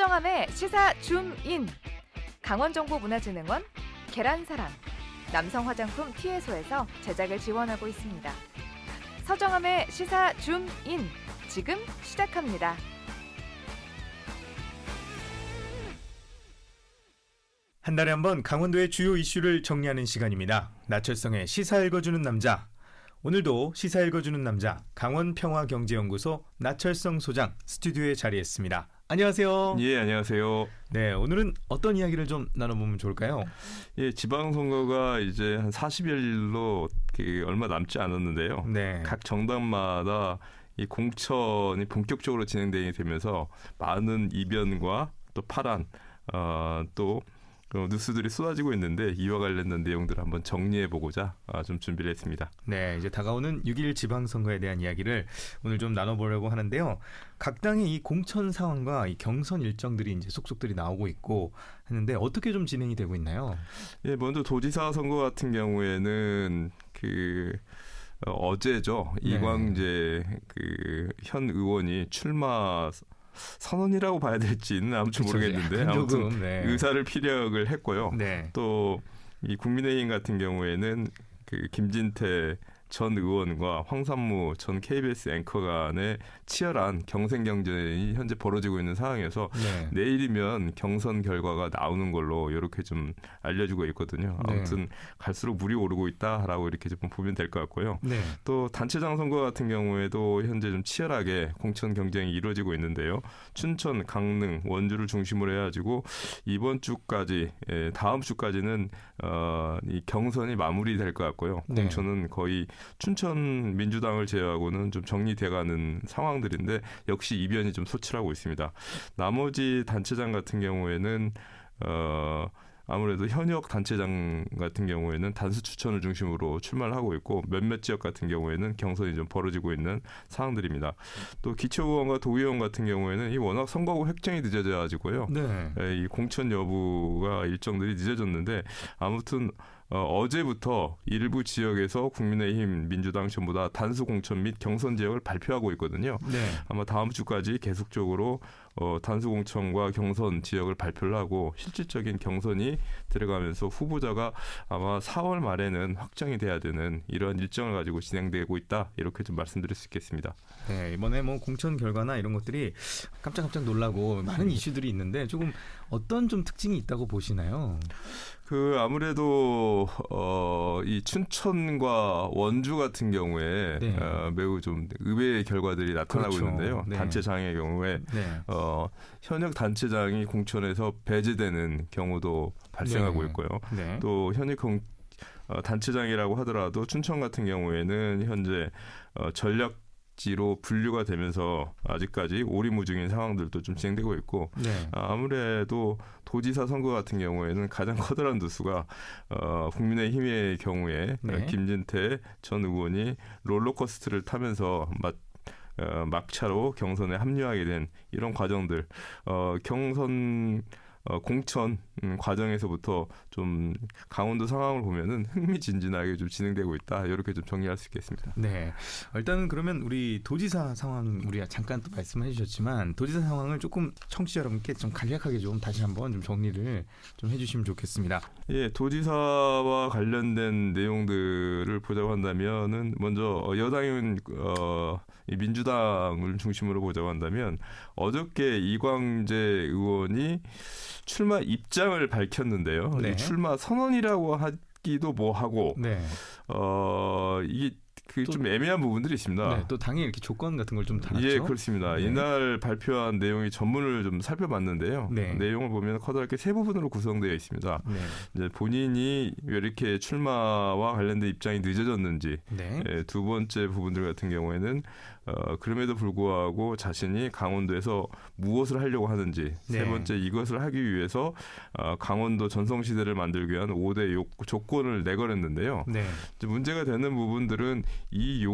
서정함의 시사 줌인, 강원정보문화진흥원, 계란사랑, 남성 화장품 티에소에서 제작을 지원하고 있습니다. 서정함의 시사 줌인, 지금 시작합니다. 한 달에 한 번 강원도의 주요 이슈를 정리하는 시간입니다. 나철성의 시사 읽어주는 남자. 오늘도 시사 읽어주는 남자 강원평화경제연구소 나철성 소장 스튜디오에 자리했습니다. 안녕하세요. 예, 안녕하세요. 네, 오늘은 어떤 이야기를 좀 나눠보면 좋을까요? 예, 지방선거가 이제 한 40여일로 얼마 남지 않았는데요. 네. 각 정당마다 이 공천이 본격적으로 진행되게 되면서 많은 이변과 또 파란, 또 뉴스들이 쏟아지고 있는데 이와 관련된 내용들을 한번 정리해보고자 좀 준비를 했습니다. 네, 이제 다가오는 6.1 지방선거에 대한 이야기를 오늘 좀 나눠보려고 하는데요. 각 당의 이 공천 상황과 이 경선 일정들이 이제 속속들이 나오고 있고 했는데 어떻게 좀 진행이 되고 있나요? 예, 먼저 도지사 선거 같은 경우에는 어제죠. 네. 이광재 현 의원이 출마 선언이라고 봐야 될지는 아무튼 모르겠는데 아무튼 네. 의사를 피력을 했고요. 네. 또 이 국민의힘 같은 경우에는 김진태 전 의원과 황산무 전 KBS 앵커 간의 치열한 경선 경쟁이 현재 벌어지고 있는 상황에서 네. 내일이면 경선 결과가 나오는 걸로 이렇게 좀 알려지고 있거든요. 아무튼 네. 갈수록 물이 오르고 있다라고 이렇게 좀 보면 될 것 같고요. 네. 또 단체장 선거 같은 경우에도 현재 좀 치열하게 공천 경쟁이 이루어지고 있는데요. 춘천, 강릉, 원주를 중심으로 해가지고 이번 주까지, 다음 주까지는 이 경선이 마무리될 것 같고요. 네. 공천은 거의 춘천 민주당을 제외하고는 좀 정리돼가는 상황들인데 역시 이변이 좀 소출하고 있습니다. 나머지 단체장 같은 경우에는 아무래도 현역 단체장 같은 경우에는 단수 추천을 중심으로 출마를 하고 있고 몇몇 지역 같은 경우에는 경선이 좀 벌어지고 있는 상황들입니다. 또 기초의원과 도의원 같은 경우에는 이 워낙 선거구 획정이 늦어져 가지고요. 네. 이 공천 여부가 일정들이 늦어졌는데 아무튼 어제부터 일부 지역에서 국민의힘, 민주당 전부 다 단수 공천 및 경선 지역을 발표하고 있거든요. 네. 아마 다음 주까지 계속적으로 단수 공천과 경선 지역을 발표를 하고 실질적인 경선이 들어가면서 후보자가 아마 4월 말에는 확정이 돼야 되는 이런 일정을 가지고 진행되고 있다. 이렇게 좀 말씀드릴 수 있겠습니다. 네, 이번에 뭐 공천 결과나 이런 것들이 깜짝깜짝 놀라고 많은 이슈들이 있는데 조금 어떤 좀 특징이 있다고 보시나요? 아무래도 이 춘천과 원주 같은 경우에 네. 매우 좀 의외의 결과들이 나타나고 그렇죠. 있는데요. 네. 단체장의 경우에 네. 현역 단체장이 공천에서 배제되는 경우도 발생하고 네. 있고요. 네. 또 현역 단체장이라고 하더라도 춘천 같은 경우에는 현재 전략지로 분류가 되면서 아직까지 오리무중인 상황들도 좀 진행되고 있고 네. 아무래도 도지사 선거 같은 경우에는 가장 커다란 뉴스가 국민의힘의 경우에 네. 김진태 전 의원이 롤러코스터를 타면서 막차로 경선에 합류하게 된 이런 과정들, 경선 공천 과정에서부터 좀 강원도 상황을 보면은 흥미진진하게 좀 진행되고 있다. 이렇게 좀 정리할 수 있겠습니다. 네. 일단은 그러면 우리 도지사 상황 우리가 잠깐 또 말씀해 주셨지만 도지사 상황을 조금 청취자 여러분께 좀 간략하게 좀 다시 한번 좀 정리를 좀 해주시면 좋겠습니다. 예, 도지사와 관련된 내용들을 보자고 한다면은 먼저 여당인 이 민주당을 중심으로 보자고 한다면 어저께 이광재 의원이 출마 입장을 밝혔는데요. 네. 출마 선언이라고 하기도 뭐하고 네. 이게 좀 애매한 부분들이 있습니다. 네, 또 당에 이렇게 조건 같은 걸 좀 달았죠. 예, 그렇습니다. 네. 이날 발표한 내용이 전문을 좀 살펴봤는데요. 네. 내용을 보면 커다랗게 세 부분으로 구성되어 있습니다. 네. 이제 본인이 왜 이렇게 출마와 관련된 입장이 늦어졌는지, 네. 두 번째 부분들 같은 경우에는 그럼에도 불구하고 자신이 강원도에서 무엇을 하려고 하는지, 네. 세 번째 이것을 하기 위해서 강원도 전성시대를 만들기 위한 5대 조건을 내걸었는데요. 네. 이제 문제가 되는 부분들은 이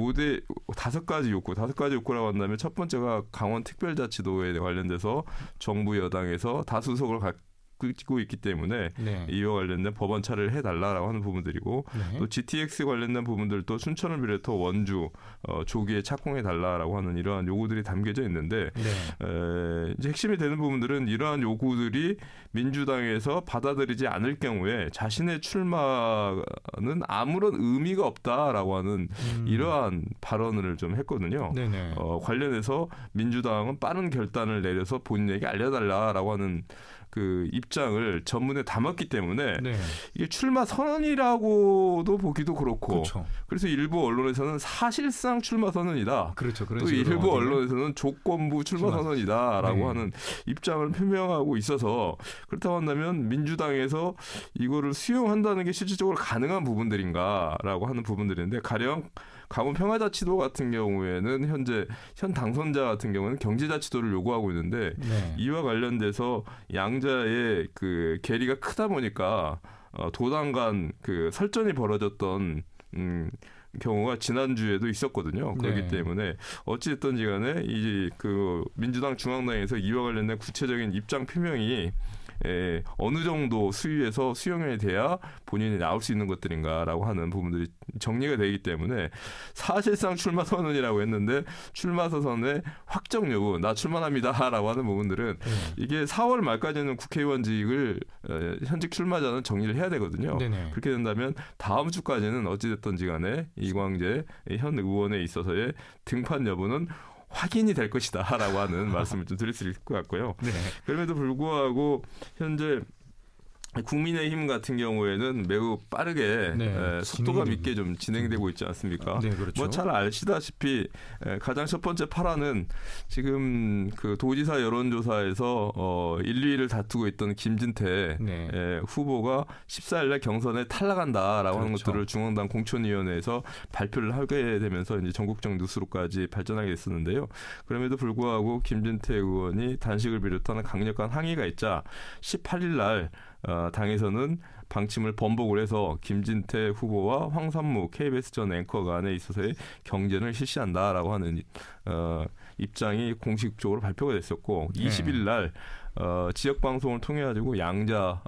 다섯 가지 욕구라고 한다면 첫 번째가 강원특별자치도에 관련돼서 정부 여당에서 다수석을 바뀌고 있기 때문에 네. 이와 관련된 법안 처리를 해달라라고 하는 부분들이고 네. 또 GTX 관련된 부분들도 춘천을 비롯해 원주 조기에 착공해달라라고 하는 이러한 요구들이 담겨져 있는데 네. 이제 핵심이 되는 부분들은 이러한 요구들이 민주당에서 받아들이지 않을 경우에 자신의 출마는 아무런 의미가 없다라고 하는 이러한 발언을 좀 했거든요. 네네. 관련해서 민주당은 빠른 결단을 내려서 본인에게 알려달라라고 하는 그 입장을 전문에 담았기 때문에 네. 이게 출마 선언이라고도 보기도 그렇고 그렇죠. 그래서 일부 언론에서는 사실상 출마 선언이다. 그렇죠. 그런 또 식으로 일부 어디는. 언론에서는 조건부 출마 선언이다라고 네. 하는 입장을 표명하고 있어서 그렇다고 한다면 민주당에서 이거를 수용한다는 게 실질적으로 가능한 부분들인가라고 하는 부분들인데 가령 강원 평화자치도 같은 경우에는 현재 현 당선자 같은 경우는 경제자치도를 요구하고 있는데 네. 이와 관련돼서 양자의 그 괴리가 크다 보니까 도당 간 그 설전이 벌어졌던 경우가 지난주에도 있었거든요. 그렇기 네. 때문에 어찌됐든지 간에 이 그 민주당 중앙당에서 이와 관련된 구체적인 입장 표명이 어느 정도 수위에서 수용이 돼야 본인이 나올 수 있는 것들인가라고 하는 부분들이 정리가 되기 때문에 사실상 출마 선언이라고 했는데 출마 선언의 확정 여부 나 출마합니다라고 하는 부분들은 이게 4월 말까지는 국회의원직을 현직 출마자는 정리를 해야 되거든요. 네네. 그렇게 된다면 다음 주까지는 어찌됐든지 간에 이광재 현 의원에 있어서의 등판 여부는 확인이 될 것이다라고 하는 말씀을 좀 드릴 수 있을 것 같고요. 네. 그럼에도 불구하고 현재 국민의힘 같은 경우에는 매우 빠르게 네, 속도감 진행이 있게 좀 진행되고 있지 않습니까? 네, 그렇죠. 뭐 잘 아시다시피 가장 첫 번째 파란은 지금 그 도지사 여론조사에서 1, 2위를 다투고 있던 김진태 네. 후보가 14일날 경선에 탈락한다라고 하는 그렇죠. 것들을 중앙당 공천위원회에서 발표를 하게 되면서 이제 전국적 뉴스로까지 발전하게 됐었는데요. 그럼에도 불구하고 김진태 의원이 단식을 비롯한 강력한 항의가 있자 18일날 당에서는 방침을 번복을 해서 김진태 후보와 황산무 KBS 전 앵커 간에 있어서의 경쟁을 실시한다라고 하는 입장이 공식적으로 발표가 됐었고 20일 날 지역 방송을 통해 가지고 양자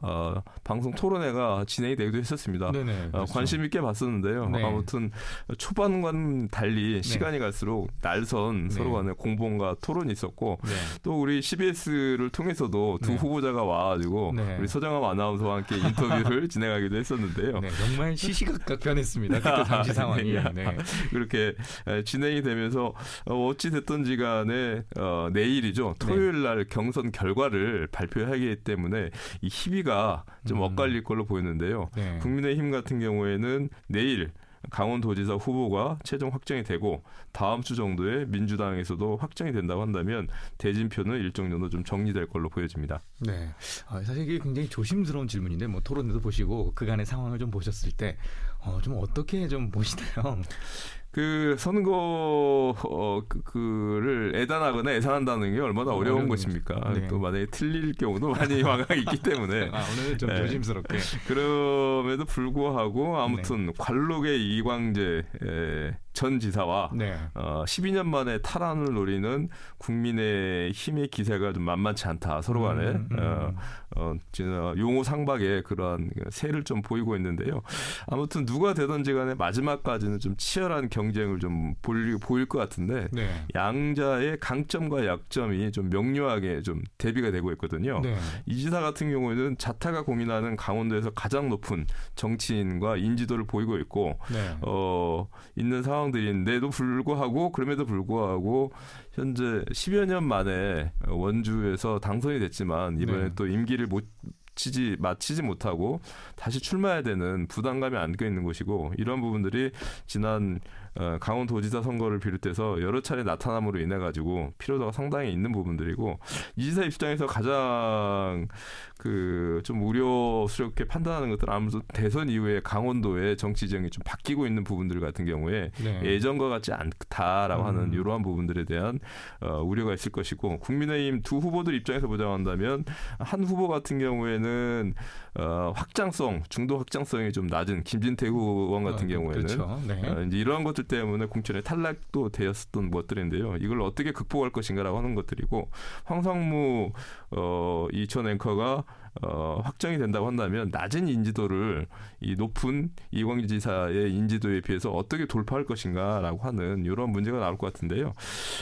방송 토론회가 진행이 되기도 했었습니다. 네네, 그렇죠. 관심 있게 봤었는데요. 네. 아무튼 초반과는 달리 시간이 갈수록 날선 서로 간에 공방과 토론이 있었고 네. 또 우리 CBS를 통해서도 두 네. 후보자가 와가지고 네. 우리 서정함 아나운서와 함께 인터뷰를 진행하기도 했었는데요. 네, 정말 시시각각 변했습니다. 그때 당시 상황이. 네. 그렇게 진행이 되면서 어찌 됐든지 간에 내일이죠. 토요일 날 경선 결과를 발표하기 때문에 이 희비가 좀 엇갈릴 걸로 보였는데요. 네. 국민의힘 같은 경우에는 내일 강원도지사 후보가 최종 확정이 되고 다음 주 정도에 민주당에서도 확정이 된다고 한다면 대진표는 일정 정도 좀 정리될 걸로 보여집니다. 네, 사실 이게 굉장히 조심스러운 질문인데 뭐 토론회도 보시고 그간의 상황을 좀 보셨을 때 좀 어떻게 좀 보시나요? 그 선거 그를 애단하거나 예상한다는 게 얼마나 어려운 것입니까? 네. 또 만약에 틀릴 경우도 많이 왕왕 있기 때문에 오늘 좀 네. 조심스럽게. 그럼에도 불구하고 아무튼 관록의 이광재 전 지사와 네. 12년 만에 탈환을 노리는 국민의 힘의 기세가 좀 만만치 않다. 서로 간에 용호 상박의 그러한 세를 좀 보이고 있는데요. 아무튼 누가 되든지 간에 마지막까지는 좀 치열한 경쟁을 좀 보일 것 같은데 네. 양자의 강점과 약점이 좀 명료하게 좀 대비가 되고 있거든요. 네. 이 지사 같은 경우에는 자타가 공인하는 강원도에서 가장 높은 정치인과 인지도를 보이고 있고 네. 있는 상황들인데도 불구하고 그럼에도 불구하고 현재 10여 년 만에 원주에서 당선이 됐지만 이번에 네. 또 임기를 마치지 못하고 다시 출마해야 되는 부담감이 안겨 있는 것이고 이런 부분들이 지난 강원도지사 선거를 비롯해서 여러 차례 나타남으로 인해 가지고 피로도가 상당히 있는 부분들이고 이 지사 입장에서 가장 그 좀 우려스럽게 판단하는 것들은 아무래도 대선 이후에 강원도의 정치 지형이 좀 바뀌고 있는 부분들 같은 경우에 네. 예전과 같지 않다라고 하는 이러한 부분들에 대한 우려가 있을 것이고 국민의힘 두 후보들 입장에서 보자고 한다면 한 후보 같은 경우에는 중도 확장성이 좀 낮은 김진태 의원 같은 경우에는 그렇죠. 네. 이제 이러한 것들 때문에 공천에 탈락도 되었었던 것들인데요. 이걸 어떻게 극복할 것인가라고 하는 것들이고 황상무 이 전 앵커가 확정이 된다고 한다면 낮은 인지도를 이 높은 이광재 지사의 인지도에 비해서 어떻게 돌파할 것인가라고 하는 이런 문제가 나올 것 같은데요.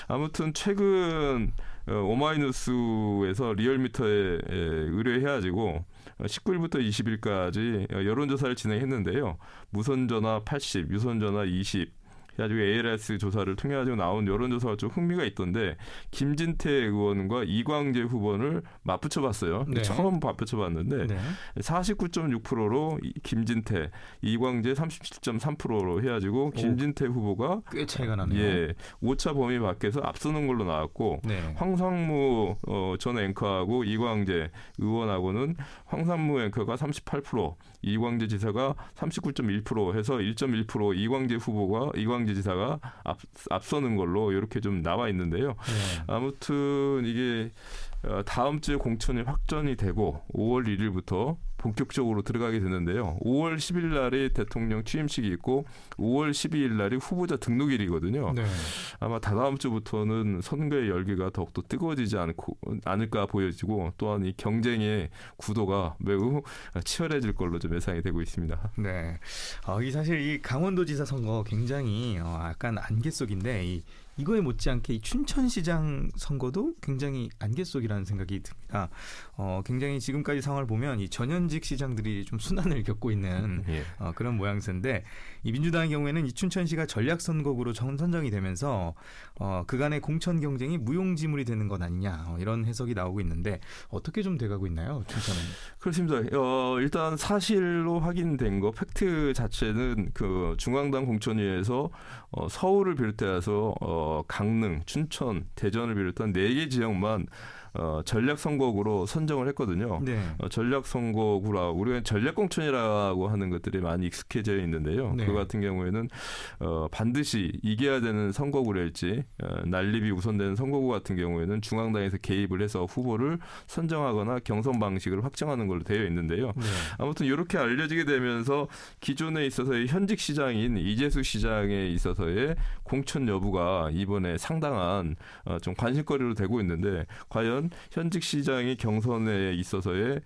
아무튼 최근 오마이뉴스에서 리얼미터에 의뢰해가지고 19일부터 20일까지 여론조사를 진행했는데요. 무선전화 80, 유선전화 20, 그래가지고 ALS 조사를 통해 가지고 나온 여론조사가 좀 흥미가 있던데 김진태 의원과 이광재 후보를 맞붙여봤어요. 네. 처음 맞붙여봤는데 네. 49.6%로 김진태, 이광재 37.3%로 해가지고 김진태 후보가 꽤 차이가 나네요. 예, 오차 범위 밖에서 앞서는 걸로 나왔고 네. 황상무 전 앵커하고 이광재 의원하고는 황상무 앵커가 38%, 이광재 지사가 39.1% 해서 1.1% 이광재 지사가 앞서는 걸로 이렇게 좀 나와 있는데요. 네. 아무튼 이게 다음 주에 공천이 확정이 되고 5월 1일부터 본격적으로 들어가게 되는데요. 5월 10일 날이 대통령 취임식이 있고 5월 12일 날이 후보자 등록일이거든요. 네. 아마 다다음 주부터는 선거의 열기가 더욱더 뜨거워지지 않을까 보여지고 또한 이 경쟁의 구도가 매우 치열해질 걸로 좀 예상이 되고 있습니다. 네. 이 사실 이 강원도지사 선거 굉장히 약간 안개 속인데 이거에 못지않게 이 춘천시장 선거도 굉장히 안개 속이라는 생각이 듭니다. 굉장히 지금까지 상황을 보면 이 전현직 시장들이 좀 순환을 겪고 있는 예. 그런 모양새인데 이 민주당의 경우에는 이 춘천시가 전략선거구로 선정이 되면서 그간의 공천 경쟁이 무용지물이 되는 것 아니냐 이런 해석이 나오고 있는데 어떻게 좀 돼가고 있나요, 춘천은? 그렇습니다. 일단 사실로 확인된 거 팩트 자체는 그 중앙당 공천위에서 서울을 비롯해서 강릉, 춘천, 대전을 비롯한 4개 지역만 전략선거구로 선정을 했거든요. 네. 전략선거구라 우리가 전략공천이라고 하는 것들이 많이 익숙해져 있는데요. 네. 그 같은 경우에는 반드시 이겨야 되는 선거구랄지 난립이 우선되는 선거구 같은 경우에는 중앙당에서 개입을 해서 후보를 선정하거나 경선 방식을 확정하는 걸로 되어 있는데요. 네. 아무튼 이렇게 알려지게 되면서 기존에 있어서의 현직 시장인 이재수 시장에 있어서의 공천 여부가 이번에 상당한 좀 관심거리로 되고 있는데 과연 현직 시장이 경선에 있어서의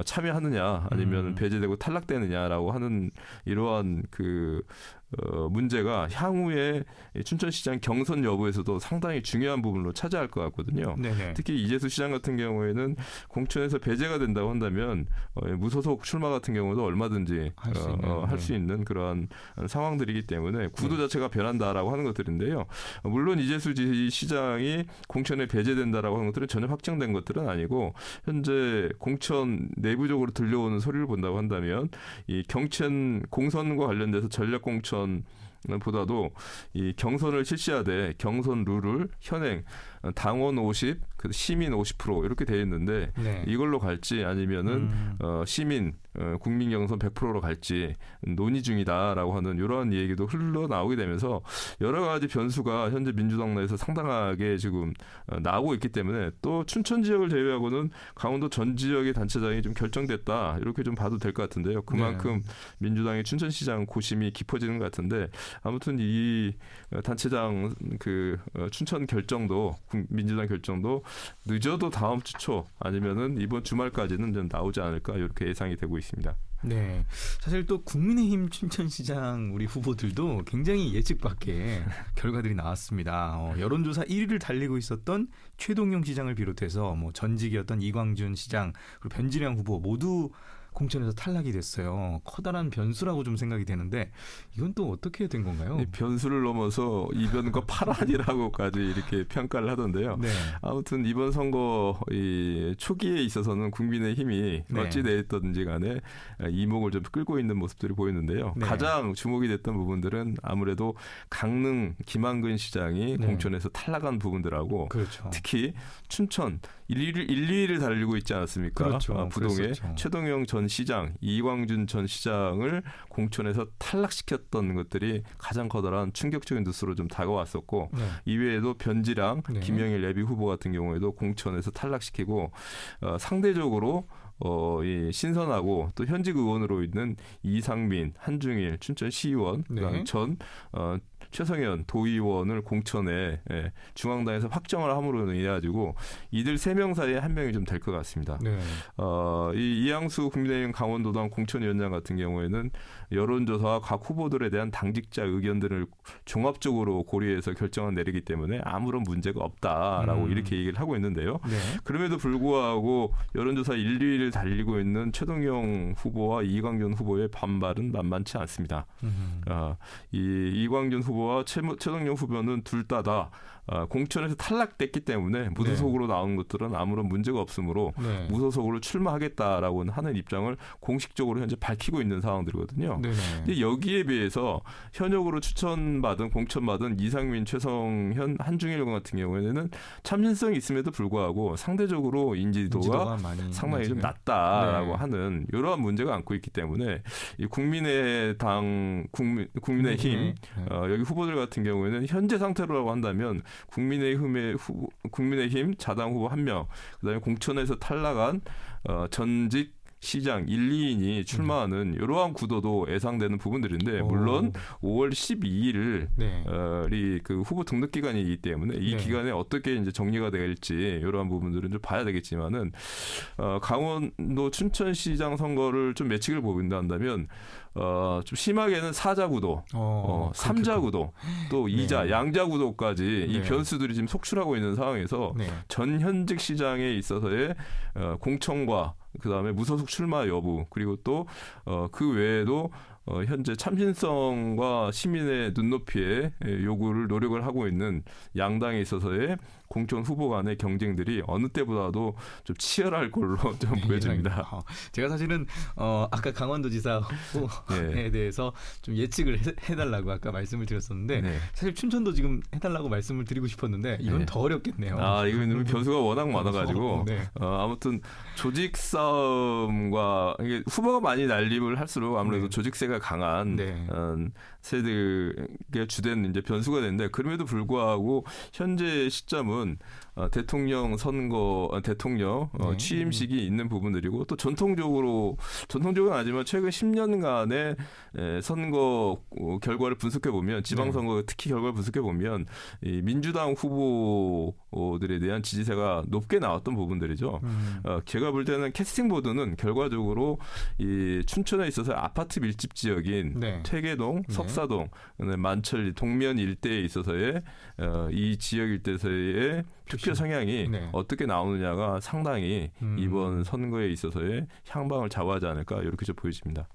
참여하느냐 아니면 배제되고 탈락되느냐라고 하는 이러한 문제가 향후에 춘천시장 경선 여부에서도 상당히 중요한 부분으로 차지할 것 같거든요. 네네. 특히 이재수 시장 같은 경우에는 공천에서 배제가 된다고 한다면 무소속 출마 같은 경우도 얼마든지 할 수 있는 그러한 상황들이기 때문에 구도 자체가 변한다라고 하는 것들인데요. 물론 이재수 시장이 공천에 배제된다라고 하는 것들은 전혀 확정된 것들은 아니고 현재 공천 내부적으로 들려오는 소리를 본다고 한다면 이 공선과 관련돼서 전략 공천 보다도 이 경선을 실시하되 경선 룰을 현행 당원 50, 시민 50% 이렇게 돼 있는데 네. 이걸로 갈지 아니면은 시민 국민 경선 100%로 갈지 논의 중이다라고 하는 이러한 얘기도 흘러나오게 되면서 여러 가지 변수가 현재 민주당 내에서 상당하게 지금 나오고 있기 때문에 또 춘천 지역을 제외하고는 강원도 전 지역의 단체장이 좀 결정됐다 이렇게 좀 봐도 될 것 같은데요. 그만큼 민주당의 춘천시장 고심이 깊어지는 것 같은데 아무튼 이 단체장 춘천 결정도 민주당 결정도 늦어도 다음 주 초 아니면은 이번 주말까지는 좀 나오지 않을까 이렇게 예상이 되고 있습니다. 네, 사실 또 국민의힘 춘천시장 우리 후보들도 굉장히 예측 밖의 결과들이 나왔습니다. 여론조사 1위를 달리고 있었던 최동용 시장을 비롯해서 전직이었던 이광준 시장 그리고 변진영 후보 모두 공천에서 탈락이 됐어요. 커다란 변수라고 좀 생각이 되는데 이건 또 어떻게 된 건가요? 이 변수를 넘어서 이변과 파란이라고까지 이렇게 평가를 하던데요. 네. 아무튼 이번 선거 초기에 있어서는 국민의힘이 네. 어찌 됐든지 간에 이목을 좀 끌고 있는 모습들이 보이는데요. 네. 가장 주목이 됐던 부분들은 아무래도 강릉 김한근 시장이 네. 공천에서 탈락한 부분들하고 그렇죠. 특히 춘천 1, 2위를 달리고 있지 않았습니까? 그렇죠. 부동의 그랬었죠. 최동영 전 시장, 이광준 전 시장을 공천에서 탈락시켰던 것들이 가장 커다란 충격적인 뉴스로 좀 다가왔었고 네. 이외에도 변지랑 네. 김영일 예비 후보 같은 경우에도 공천에서 탈락시키고 상대적으로 이 신선하고 또 현직 의원으로 있는 이상민, 한중일 춘천 시의원 네. 전 최성현 도의원을 공천에 중앙당에서 확정을 함으로 인해 가지고 이들 3명 사이에 한 명이 좀 될 것 같습니다. 네. 이 이양수 국민의힘 강원도당 공천위원장 같은 경우에는 여론조사와 각 후보들에 대한 당직자 의견들을 종합적으로 고려해서 결정을 내리기 때문에 아무런 문제가 없다라고 이렇게 얘기를 하고 있는데요. 네. 그럼에도 불구하고 여론조사 1, 2위를 달리고 있는 최동영 후보와 이광준 후보의 반발은 만만치 않습니다. 이광준 후보와 최동영 후보는 둘 다 공천에서 탈락됐기 때문에 무소속으로 나온 것들은 아무런 문제가 없으므로 네. 무소속으로 출마하겠다라고 하는 입장을 공식적으로 현재 밝히고 있는 상황들이거든요. 네네. 근데 여기에 비해서 현역으로 공천받은 이상민, 최성현, 한중일 같은 경우에는 참신성이 있음에도 불구하고 상대적으로 인지도가 많이 상당히 좀 낮다라고 하는 이러한 문제가 안고 있기 때문에 이 국민의힘 여기 후보들 같은 경우에는 현재 상태로라고 한다면 국민의힘 자당 후보 1명, 그다음에 공천에서 탈락한 전직 시장 1, 2인이 출마하는 이러한 구도도 예상되는 부분들인데 물론 5월 12일 그 후보 등록 기간이기 때문에 이 기간에 어떻게 이제 정리가 될지 이러한 부분들은 좀 봐야 되겠지만은 강원도 춘천시장 선거를 좀 예측을 보인다면 좀 심하게는 사자구도, 삼자구도, 또 이자, 양자구도까지 이 변수들이 지금 속출하고 있는 상황에서 전 현직 시장에 있어서의 공천과 그다음에 무소속 출마 여부 그리고 또 그 외에도 현재 참신성과 시민의 눈높이에 요구를 노력을 하고 있는 양당에 있어서의 공천 후보 간의 경쟁들이 어느 때보다도 좀 치열할 걸로 좀 보여집니다. 제가 사실은 아까 강원도지사 후보에 대해서 좀 예측을 해달라고 아까 말씀을 드렸었는데 사실 춘천도 지금 해달라고 말씀을 드리고 싶었는데 이건 더 어렵겠네요. 이건 변수가 워낙 많아가지고 아무튼 조직 싸움과 이게 후보가 많이 난립을 할수록 아무래도 조직세가 강한 세력의 주된 이제 변수가 되는데 그럼에도 불구하고 현재 시점은 대통령 선거, 대통령 취임식이 있는 부분들이고 또 전통적으로는 아니지만 최근 10년간의 선거 결과를 분석해 보면 지방선거 특히 결과를 분석해 보면 이 민주당 후보들에 대한 지지세가 높게 나왔던 부분들이죠. 제가 볼 때는 캐스팅 보드는 결과적으로 이 춘천에 있어서 아파트 밀집 지역인 퇴계동, 석사동, 만천리, 동면 일대에 있어서의 이 지역 일대에서의 투표 성향이 어떻게 나오느냐가 상당히 이번 선거에 있어서의 향방을 좌우하지 않을까 이렇게 좀 보여집니다.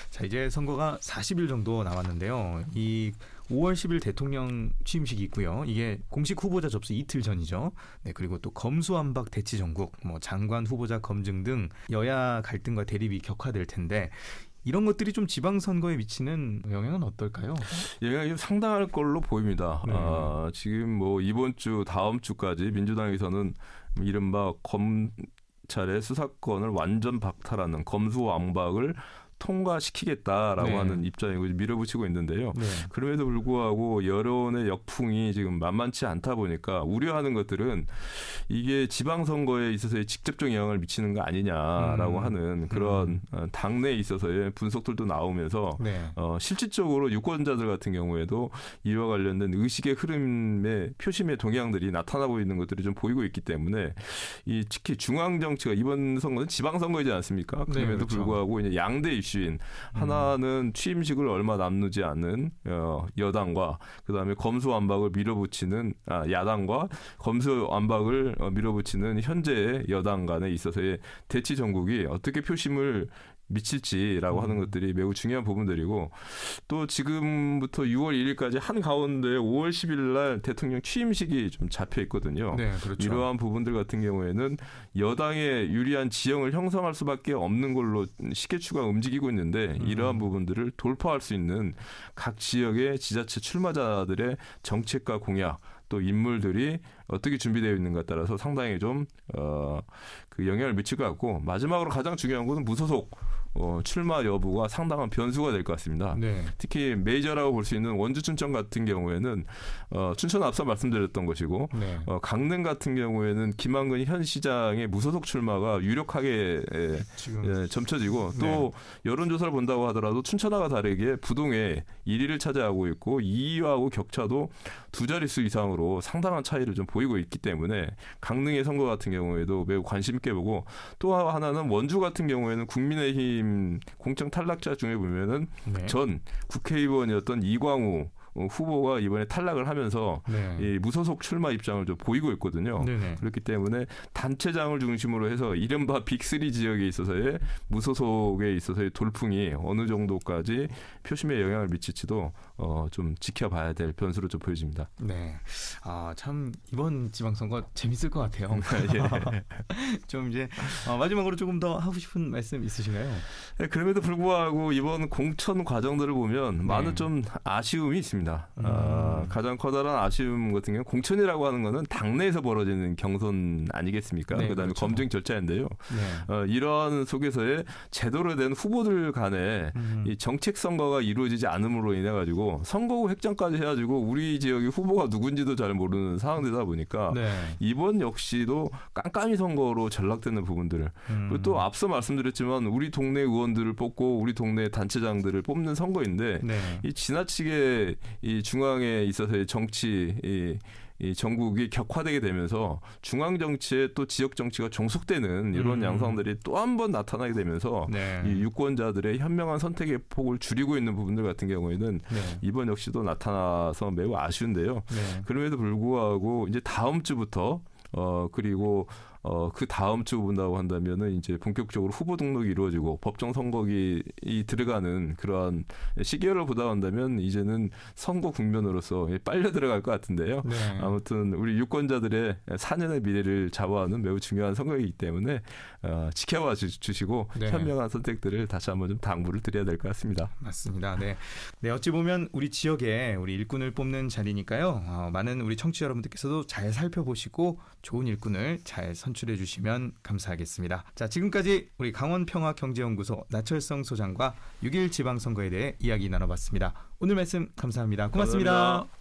자 이제 선거가 40일 정도 남았는데요. 이 5월 10일 대통령 취임식이 있고요. 이게 공식 후보자 접수 이틀 전이죠. 그리고 또 검수완박 대치 전국, 장관 후보자 검증 등 여야 갈등과 대립이 격화될 텐데 이런 것들이 좀 지방선거에 미치는 영향은 어떨까요? 영향이 좀 상당할 걸로 보입니다. 지금 이번 주 다음 주까지 민주당에서는 이른바 검찰의 수사권을 완전 박탈하는 검수완박을 통과시키겠다라고 하는 입장이고 밀어붙이고 있는데요. 그럼에도 불구하고 여론의 역풍이 지금 만만치 않다 보니까 우려하는 것들은 이게 지방선거에 있어서의 직접적 영향을 미치는 거 아니냐라고 하는 그런 당내에 있어서의 분석들도 나오면서 실질적으로 유권자들 같은 경우에도 이와 관련된 의식의 흐름의 표심의 동향들이 나타나고 있는 것들이 좀 보이고 있기 때문에 이 특히 중앙정치가 이번 선거는 지방선거이지 않습니까? 그럼에도 불구하고 이제 양대 이슈인 하나는 취임식을 얼마 남지 않은 여당과 그다음에 검수완박을 밀어붙이는 야당과 검수완박을 밀어붙이는 현재의 여당 간에 있어서의 대치 전국이 어떻게 표심을 미칠지라고 하는 것들이 매우 중요한 부분들이고 또 지금부터 6월 1일까지 한가운데 5월 10일 날 대통령 취임식이 좀 잡혀 있거든요. 이러한 부분들 같은 경우에는 여당의 유리한 지형을 형성할 수밖에 없는 걸로 시계추가 움직이고 있는데 이러한 부분들을 돌파할 수 있는 각 지역의 지자체 출마자들의 정책과 공약 또 인물들이 어떻게 준비되어 있는가에 따라서 상당히 좀 그 영향을 미칠 것 같고 마지막으로 가장 중요한 것은 무소속 출마 여부가 상당한 변수가 될 것 같습니다. 네. 특히 메이저라고 볼 수 있는 원주 춘천 같은 경우에는 춘천은 앞서 말씀드렸던 것이고 네. 강릉 같은 경우에는 김한근 현 시장의 무소속 출마가 유력하게 지금 점쳐지고 네. 또 여론조사를 본다고 하더라도 춘천하고 다르게 부동에 1위를 차지하고 있고 2위하고 격차도 두 자릿수 이상으로 상당한 차이를 좀 보이고 있기 때문에 강릉의 선거 같은 경우에도 매우 관심 있게 보고 또 하나는 원주 같은 경우에는 국민의힘 공천 탈락자 중에 보면은 네. 전 국회의원이었던 이광우 후보가 이번에 탈락을 하면서 네. 이 무소속 출마 입장을 좀 보이고 있거든요. 네네. 그렇기 때문에 단체장을 중심으로 해서 이른바 빅3 지역에 있어서의 무소속에 있어서의 돌풍이 어느 정도까지 표심에 영향을 미칠지도 좀 지켜봐야 될 변수로 좀 보여집니다. 네. 아, 참 이번 지방선거 재밌을 것 같아요. 좀 이제 마지막으로 조금 더 하고 싶은 말씀 있으신가요? 네, 그럼에도 불구하고 이번 공천 과정들을 보면 많은 좀 아쉬움이 있습니다. 가장 커다란 아쉬움 같은 경우는 공천이라고 하는 거는 당내에서 벌어지는 경선 아니겠습니까? 네, 그다음에 그렇죠. 검증 절차인데요. 네. 이러한 속에서의 제대로 된 후보들 간의 이 정책 선거가 이루어지지 않음으로 인해 가지고 선거 후 획장까지 해가지고 우리 지역의 후보가 누군지도 잘 모르는 상황되다 보니까 네. 이번 역시도 깜깜이 선거로 전락되는 부분들 그리고 또 앞서 말씀드렸지만 우리 동네 의원들을 뽑고 우리 동네 단체장들을 뽑는 선거인데 네. 이 지나치게 이 중앙에 있어서의 정치 이 전국이 격화되게 되면서 중앙 정치에 또 지역 정치가 종속되는 이런 양상들이 또 한 번 나타나게 되면서 네. 이 유권자들의 현명한 선택의 폭을 줄이고 있는 부분들 같은 경우에는 네. 이번 역시도 나타나서 매우 아쉬운데요. 네. 그럼에도 불구하고 이제 다음 주부터 그리고 그 다음 주 본다고 한다면은 이제 본격적으로 후보 등록이 이루어지고 법정 선거기 들어가는 그러한 시기를 보다 한다면 이제는 선거 국면으로서 빨려 들어갈 것 같은데요. 네. 아무튼 우리 유권자들의 4년의 미래를 좌우하는 매우 중요한 선거이기 때문에 지켜봐 주시고 네. 현명한 선택들을 다시 한번 좀 당부를 드려야 될 것 같습니다. 맞습니다. 네. 네, 어찌 보면 우리 지역에 우리 일꾼을 뽑는 자리니까요. 많은 우리 청취자 여러분들께서도 잘 살펴보시고 좋은 일꾼을 잘 선출해 주시면 감사하겠습니다. 자, 지금까지 우리 강원평화경제연구소 나철성 소장과 6.1 지방선거에 대해 이야기 나눠봤습니다. 오늘 말씀 감사합니다. 고맙습니다. 감사합니다.